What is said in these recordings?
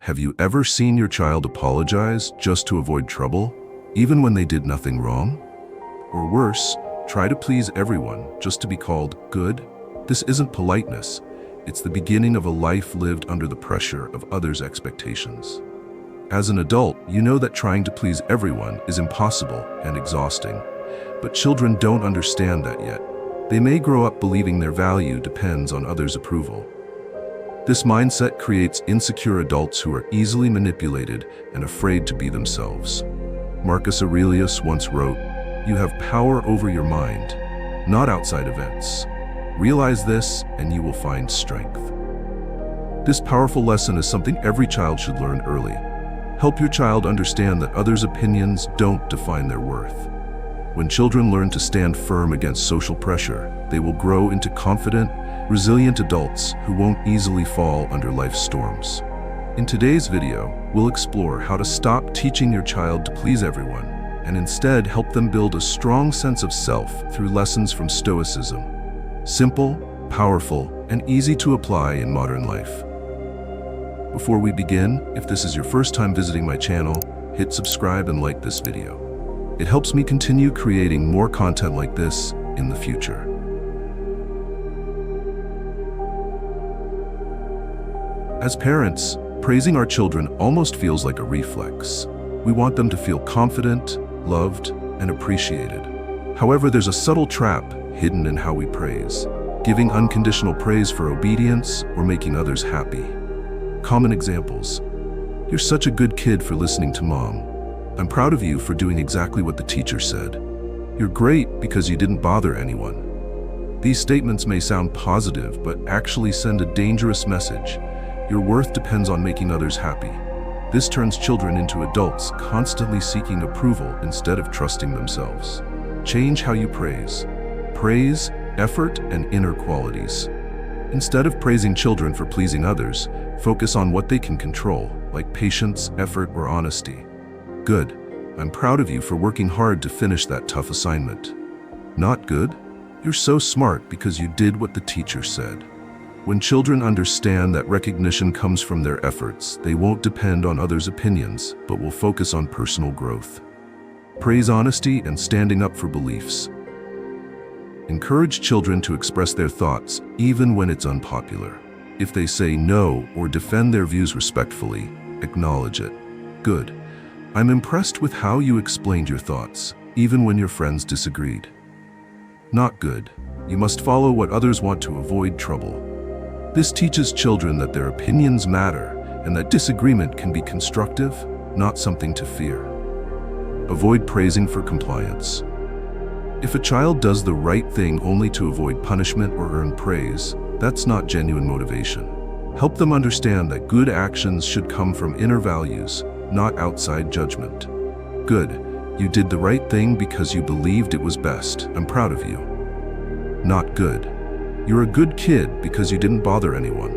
Have you ever seen your child apologize just to avoid trouble, even when they did nothing wrong? Or worse, try to please everyone just to be called good? This isn't politeness. It's the beginning of a life lived under the pressure of others' expectations. As an adult, you know that trying to please everyone is impossible and exhausting. But children don't understand that yet. They may grow up believing their value depends on others' approval. This mindset creates insecure adults who are easily manipulated and afraid to be themselves. Marcus Aurelius once wrote, "You have power over your mind, not outside events. Realize this and you will find strength." This powerful lesson is something every child should learn early. Help your child understand that others' opinions don't define their worth. When children learn to stand firm against social pressure, they will grow into confident, resilient adults who won't easily fall under life's storms. In today's video, we'll explore how to stop teaching your child to please everyone and instead help them build a strong sense of self through lessons from Stoicism. Simple, powerful, and easy to apply in modern life. Before we begin, if this is your first time visiting my channel, hit subscribe and like this video. It helps me continue creating more content like this in the future. As parents, praising our children almost feels like a reflex. We want them to feel confident, loved, and appreciated. However, there's a subtle trap hidden in how we praise, giving unconditional praise for obedience or making others happy. Common examples. "You're such a good kid for listening to mom. I'm proud of you for doing exactly what the teacher said. You're great because you didn't bother anyone." These statements may sound positive, but actually send a dangerous message. Your worth depends on making others happy. This turns children into adults constantly seeking approval instead of trusting themselves. Change how you praise. Praise, effort, and inner qualities. Instead of praising children for pleasing others, focus on what they can control, like patience, effort, or honesty. "Good. I'm proud of you for working hard to finish that tough assignment." Not good. "You're so smart because you did what the teacher said." When children understand that recognition comes from their efforts, they won't depend on others' opinions, but will focus on personal growth. Praise honesty and standing up for beliefs. Encourage children to express their thoughts, even when it's unpopular. If they say no or defend their views respectfully, acknowledge it. "Good. I'm impressed with how you explained your thoughts, even when your friends disagreed." Not good. "You must follow what others want to avoid trouble." This teaches children that their opinions matter and that disagreement can be constructive, not something to fear. Avoid praising for compliance. If a child does the right thing only to avoid punishment or earn praise, that's not genuine motivation. Help them understand that good actions should come from inner values, not outside judgment. "Good. You did the right thing because you believed it was best. I'm proud of you." Not good. "You're a good kid because you didn't bother anyone."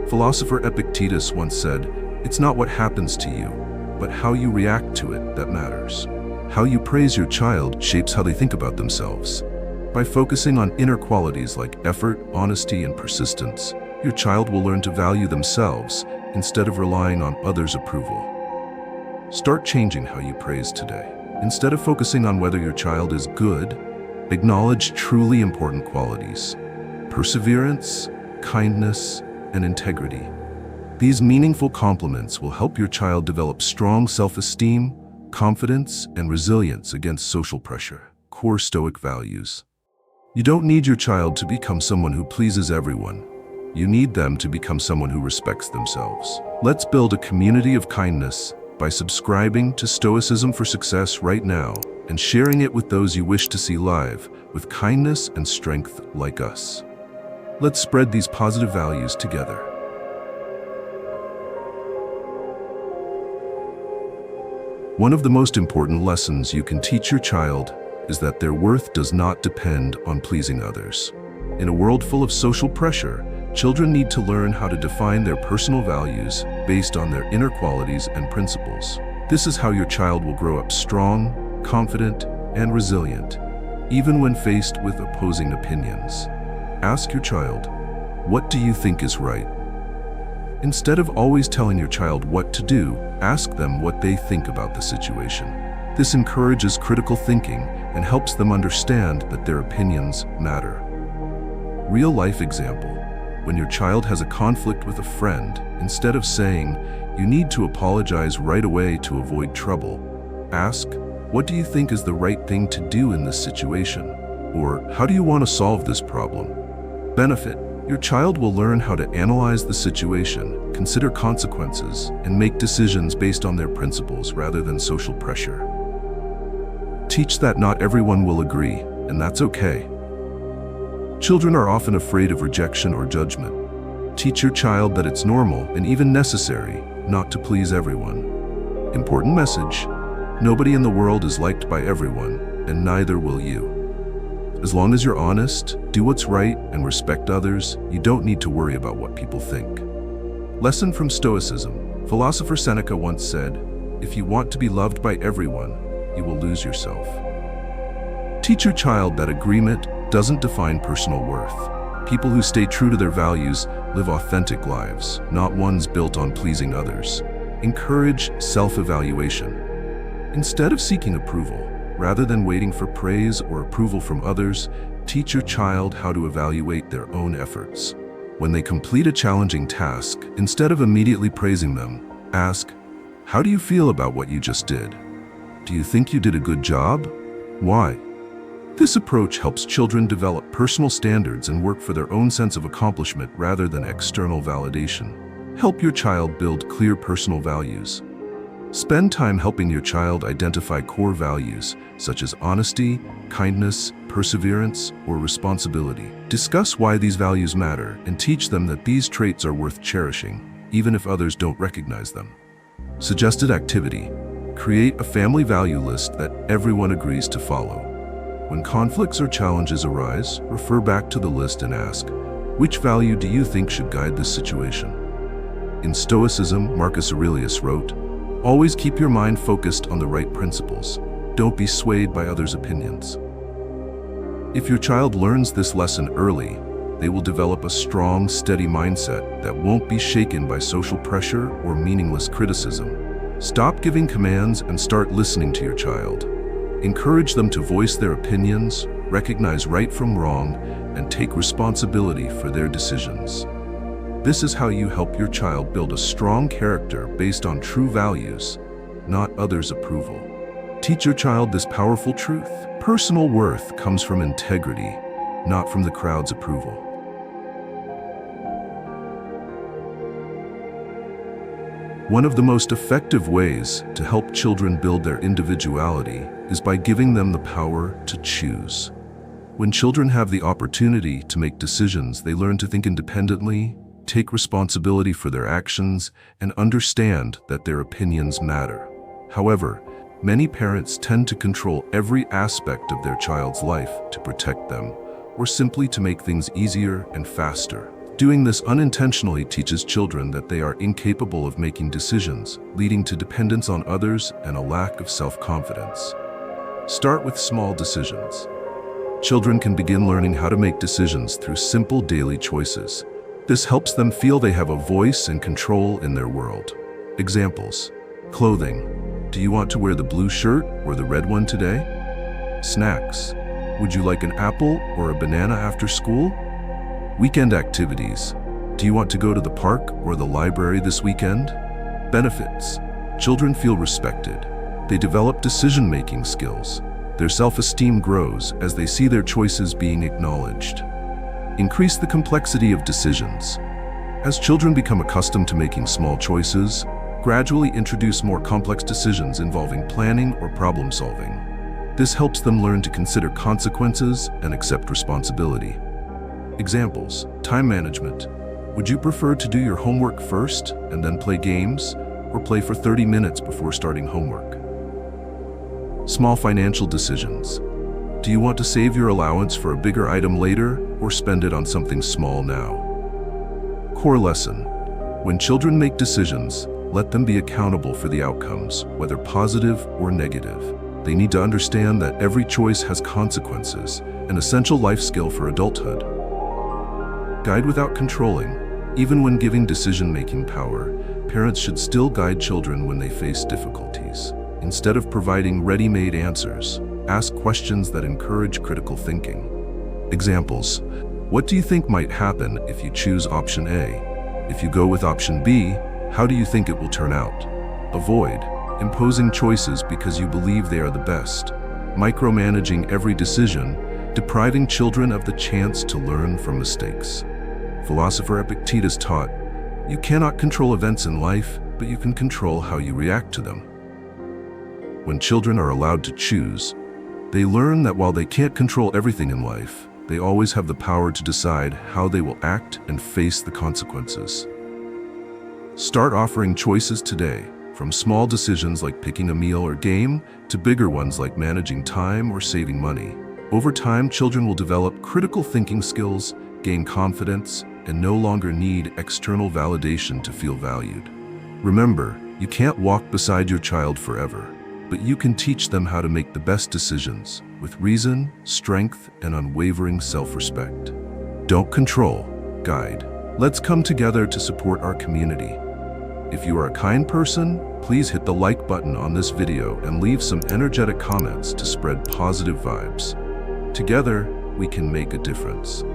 Philosopher Epictetus once said, "It's not what happens to you, but how you react to it that matters." How you praise your child shapes how they think about themselves. By focusing on inner qualities like effort, honesty, and persistence, your child will learn to value themselves instead of relying on others' approval. Start changing how you praise today. Instead of focusing on whether your child is good, acknowledge truly important qualities: perseverance, kindness, and integrity. These meaningful compliments will help your child develop strong self-esteem, confidence, and resilience against social pressure, core Stoic values. You don't need your child to become someone who pleases everyone. You need them to become someone who respects themselves. Let's build a community of kindness by subscribing to Stoicism for Success right now and sharing it with those you wish to see live with kindness and strength like us. Let's spread these positive values together. One of the most important lessons you can teach your child is that their worth does not depend on pleasing others. In a world full of social pressure, children need to learn how to define their personal values based on their inner qualities and principles. This is how your child will grow up strong, confident, and resilient, even when faced with opposing opinions. Ask your child, "What do you think is right?" Instead of always telling your child what to do, ask them what they think about the situation. This encourages critical thinking and helps them understand that their opinions matter. Real-life example. When your child has a conflict with a friend, instead of saying, "You need to apologize right away to avoid trouble," ask, "What do you think is the right thing to do in this situation?" Or, "How do you want to solve this problem?" Benefit. Your child will learn how to analyze the situation, consider consequences, and make decisions based on their principles rather than social pressure. Teach that not everyone will agree, and that's okay. Children are often afraid of rejection or judgment. Teach your child that it's normal and even necessary not to please everyone. Important message: nobody in the world is liked by everyone, and neither will you. As long as you're honest, do what's right, and respect others, you don't need to worry about what people think. Lesson from Stoicism. Philosopher Seneca once said, "If you want to be loved by everyone, you will lose yourself." Teach your child that agreement doesn't define personal worth. People who stay true to their values live authentic lives, not ones built on pleasing others. Encourage self-evaluation. Instead of seeking approval, rather than waiting for praise or approval from others, teach your child how to evaluate their own efforts. When they complete a challenging task, instead of immediately praising them, ask, "How do you feel about what you just did? Do you think you did a good job? Why?" This approach helps children develop personal standards and work for their own sense of accomplishment rather than external validation. Help your child build clear personal values. Spend time helping your child identify core values, such as honesty, kindness, perseverance, or responsibility. Discuss why these values matter and teach them that these traits are worth cherishing, even if others don't recognize them. Suggested activity. Create a family value list that everyone agrees to follow. When conflicts or challenges arise, refer back to the list and ask, "Which value do you think should guide this situation?" In Stoicism, Marcus Aurelius wrote, "Always keep your mind focused on the right principles. Don't be swayed by others' opinions." If your child learns this lesson early, they will develop a strong, steady mindset that won't be shaken by social pressure or meaningless criticism. Stop giving commands and start listening to your child. Encourage them to voice their opinions, recognize right from wrong, and take responsibility for their decisions. This is how you help your child build a strong character based on true values, not others' approval. Teach your child this powerful truth. Personal worth comes from integrity, not from the crowd's approval. One of the most effective ways to help children build their individuality is by giving them the power to choose. When children have the opportunity to make decisions, they learn to think independently, take responsibility for their actions, and understand that their opinions matter. However, many parents tend to control every aspect of their child's life to protect them, or simply to make things easier and faster. Doing this unintentionally teaches children that they are incapable of making decisions, leading to dependence on others and a lack of self-confidence. Start with small decisions. Children can begin learning how to make decisions through simple daily choices. This helps them feel they have a voice and control in their world. Examples: clothing. Do you want to wear the blue shirt or the red one today? Snacks. Would you like an apple or a banana after school? Weekend activities. Do you want to go to the park or the library this weekend? Benefits. Children feel respected. They develop decision-making skills. Their self-esteem grows as they see their choices being acknowledged. Increase the complexity of decisions. As children become accustomed to making small choices, gradually introduce more complex decisions involving planning or problem solving. This helps them learn to consider consequences and accept responsibility. Examples: time management. Would you prefer to do your homework first and then play games, or play for 30 minutes before starting homework? Small financial decisions. Do you want to save your allowance for a bigger item later, or spend it on something small now? Core lesson. When children make decisions, let them be accountable for the outcomes, whether positive or negative. They need to understand that every choice has consequences, an essential life skill for adulthood. Guide without controlling. Even when giving decision-making power, parents should still guide children when they face difficulties. Instead of providing ready-made answers, ask questions that encourage critical thinking. Examples: what do you think might happen if you choose option A? If you go with option B, how do you think it will turn out? Avoid imposing choices because you believe they are the best. Micromanaging every decision, depriving children of the chance to learn from mistakes. Philosopher Epictetus taught, "You cannot control events in life, but you can control how you react to them." When children are allowed to choose, they learn that while they can't control everything in life, they always have the power to decide how they will act and face the consequences. Start offering choices today, from small decisions like picking a meal or game to bigger ones like managing time or saving money. Over time, children will develop critical thinking skills, gain confidence, and no longer need external validation to feel valued. Remember, you can't walk beside your child forever, but you can teach them how to make the best decisions with reason, strength, and unwavering self-respect. Don't control, guide. Let's come together to support our community. If you are a kind person, please hit the like button on this video and leave some energetic comments to spread positive vibes. Together, we can make a difference.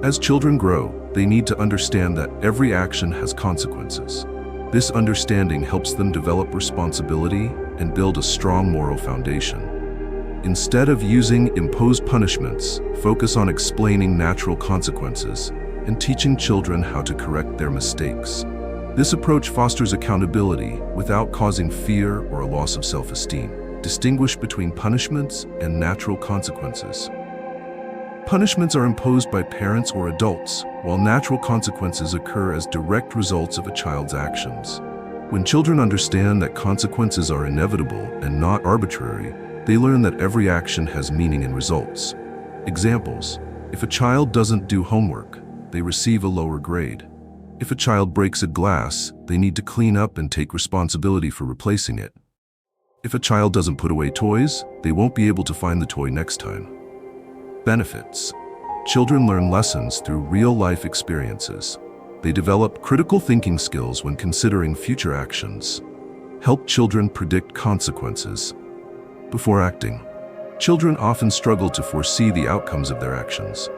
As children grow, they need to understand that every action has consequences. This understanding helps them develop responsibility and build a strong moral foundation. Instead of using imposed punishments, focus on explaining natural consequences and teaching children how to correct their mistakes. This approach fosters accountability without causing fear or a loss of self-esteem. Distinguish between punishments and natural consequences. Punishments are imposed by parents or adults, while natural consequences occur as direct results of a child's actions. When children understand that consequences are inevitable and not arbitrary, they learn that every action has meaning and results. Examples: if a child doesn't do homework, they receive a lower grade. If a child breaks a glass, they need to clean up and take responsibility for replacing it. If a child doesn't put away toys, they won't be able to find the toy next time. Benefits: children learn lessons through real-life experiences. They develop critical thinking skills when considering future actions. Help children predict consequences. Before acting, children often struggle to foresee the outcomes of their actions.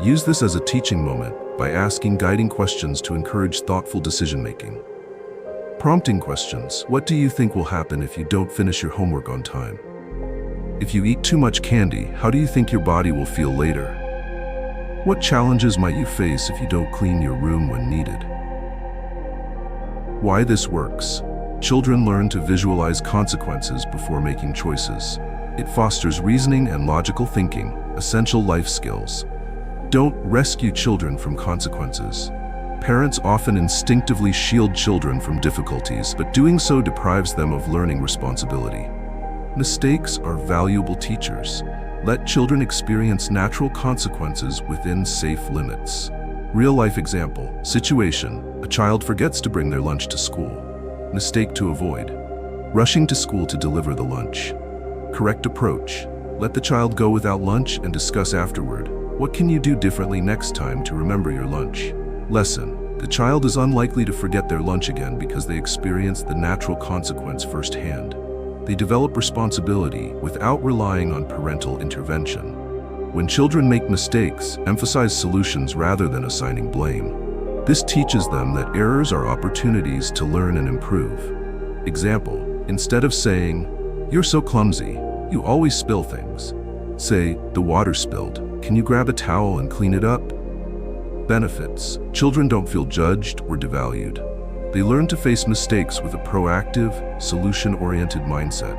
Use this as a teaching moment by asking guiding questions to encourage thoughtful decision-making. Prompting questions: what do you think will happen if you don't finish your homework on time? If you eat too much candy, how do you think your body will feel later? What challenges might you face if you don't clean your room when needed? Why this works? Children learn to visualize consequences before making choices. It fosters reasoning and logical thinking, essential life skills. Don't rescue children from consequences. Parents often instinctively shield children from difficulties, but doing so deprives them of learning responsibility. Mistakes are valuable teachers. Let children experience natural consequences within safe limits. Real-life example: situation, a child forgets to bring their lunch to school. Mistake to avoid: rushing to school to deliver the lunch. Correct approach: let the child go without lunch and discuss afterward. What can you do differently next time to remember your lunch? Lesson: the child is unlikely to forget their lunch again because they experienced the natural consequence firsthand. They develop responsibility without relying on parental intervention. When children make mistakes, emphasize solutions rather than assigning blame. This teaches them that errors are opportunities to learn and improve. Example: instead of saying, "You're so clumsy, you always spill things," say, "The water spilled. Can you grab a towel and clean it up?" Benefits: children don't feel judged or devalued. They learn to face mistakes with a proactive, solution-oriented mindset.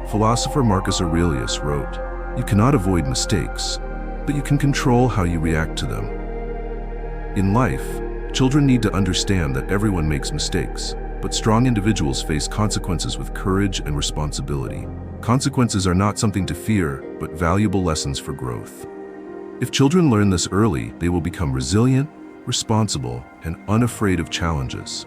Philosopher Marcus Aurelius wrote, "You cannot avoid mistakes, but you can control how you react to them." In life, children need to understand that everyone makes mistakes, but strong individuals face consequences with courage and responsibility. Consequences are not something to fear, but valuable lessons for growth. If children learn this early, they will become resilient, responsible, and unafraid of challenges.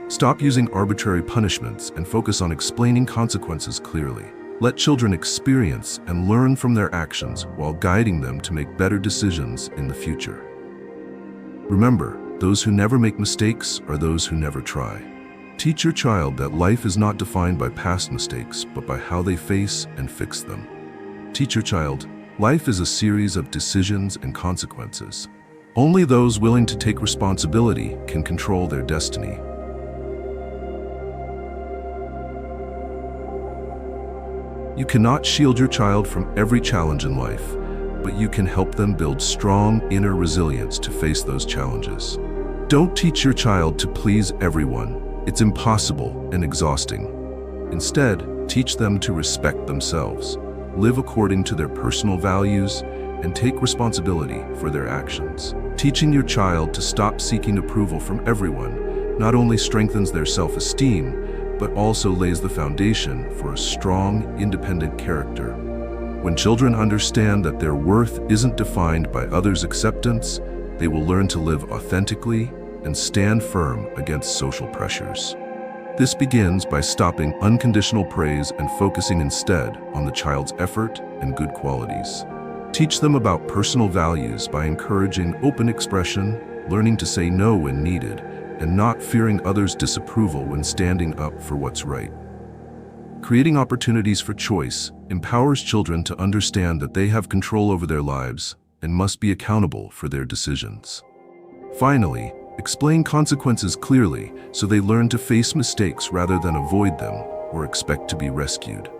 Stop using arbitrary punishments and focus on explaining consequences clearly. Let children experience and learn from their actions while guiding them to make better decisions in the future. Remember, those who never make mistakes are those who never try. Teach your child that life is not defined by past mistakes, but by how they face and fix them. Teach your child, life is a series of decisions and consequences. Only those willing to take responsibility can control their destiny. You cannot shield your child from every challenge in life, but you can help them build strong inner resilience to face those challenges. Don't teach your child to please everyone. It's impossible and exhausting. Instead, teach them to respect themselves, live according to their personal values, and take responsibility for their actions. Teaching your child to stop seeking approval from everyone not only strengthens their self-esteem, but also lays the foundation for a strong, independent character. When children understand that their worth isn't defined by others' acceptance, they will learn to live authentically and stand firm against social pressures. This begins by stopping unconditional praise and focusing instead on the child's effort and good qualities. Teach them about personal values by encouraging open expression, learning to say no when needed, and not fearing others' disapproval when standing up for what's right. Creating opportunities for choice empowers children to understand that they have control over their lives and must be accountable for their decisions. Finally, explain consequences clearly so they learn to face mistakes rather than avoid them or expect to be rescued.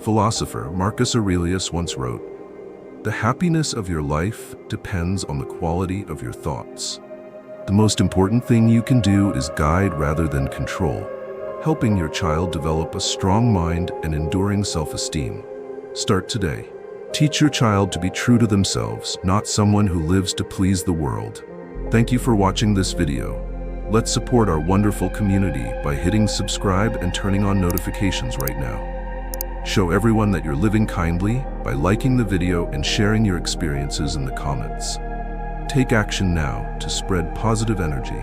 Philosopher Marcus Aurelius once wrote, "The happiness of your life depends on the quality of your thoughts." The most important thing you can do is guide rather than control, helping your child develop a strong mind and enduring self-esteem. Start today. Teach your child to be true to themselves, not someone who lives to please the world. Thank you for watching this video. Let's support our wonderful community by hitting subscribe and turning on notifications right now. Show everyone that you're living kindly by liking the video and sharing your experiences in the comments. Take action now to spread positive energy.